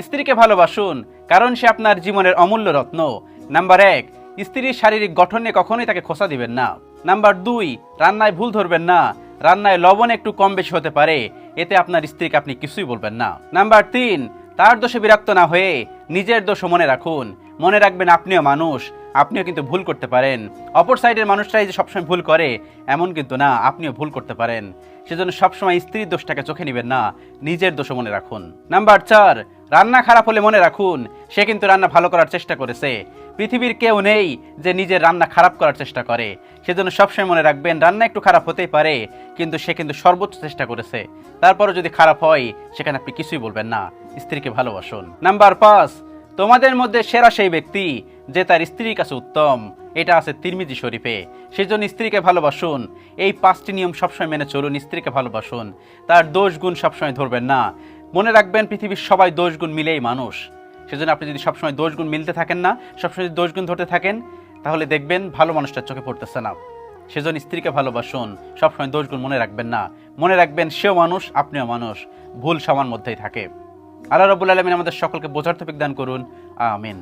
স্ত্রীকে ভালোবাসুন, কারণ সে আপনার জীবনের অমূল্য রত্ন। নাম্বার 1, স্ত্রীর শারীরিক গঠনে কখনোই তাকে খোঁচা দিবেন না। নাম্বার 2, রান্নায় ভুল ধরবেন না। রান্নায় লবণ একটু কম বেশি হতে পারে, এতে আপনার স্ত্রীকে আপনি কিছুই বলবেন না। নাম্বার 3, তার দোষে বিরক্ত না হয়ে নিজের দোষও মনে রাখুন। মনে রাখবেন আপনিও মানুষ, আপনিও কিন্তু ভুল করতে পারেন। অপর সাইডের মানুষরাই যে সবসময় ভুল করে এমন কিন্তু না, আপনিও ভুল করতে পারেন। সেজন্য সবসময় স্ত্রীর দোষটাকে চোখে নেবেন না, নিজের দোষও মনে রাখুন। নাম্বার 4, রান্না খারাপ হলে মনে রাখুন সে কিন্তু রান্না ভালো করার চেষ্টা করেছে। পৃথিবীর কেউ নেই যে নিজের রান্না খারাপ করার চেষ্টা করে। সেজন্য সবসময় মনে রাখবেন রান্না একটু খারাপ হতেই পারে, কিন্তু সে কিন্তু সর্বোচ্চ চেষ্টা করেছে। তারপরও যদি খারাপ হয় সেখানে আপনি কিছুই বলবেন না, স্ত্রীকে ভালোবাসুন। নাম্বার 5, তোমাদের মধ্যে সেরা সেই ব্যক্তি যে তার স্ত্রীর কাছে উত্তম। এটা আছে তিরমিজি শরীফে। সেজন্য স্ত্রীকে ভালোবাসুন। এই 5টি নিয়ম সবসময় মেনে চলুন, স্ত্রীকে ভালোবাসুন। তার দোষ গুণ সবসময় ধরবেন না। মনে রাখবেন পৃথিবীর সবাই দোষ গুণ মিলেই মানুষ। সেজন্য আপনি যদি সবসময় দোষ গুণ মিলতে থাকেন না, সবসময় যদি দোষ গুণ ধরতে থাকেন, তাহলে দেখবেন ভালো মানুষটার চোখে পড়তেছে না। সেজন্য স্ত্রীকে ভালোবাসুন, সবসময় দোষ গুণ মনে রাখবেন না। মনে রাখবেন সেও মানুষ, আপনিও মানুষ, ভুল সবার মধ্যেই থাকে। আল্লাহ রাব্বুল আলামিন আমাদের সকলকে বোঝার তৌফিক দান করুন। আমিন।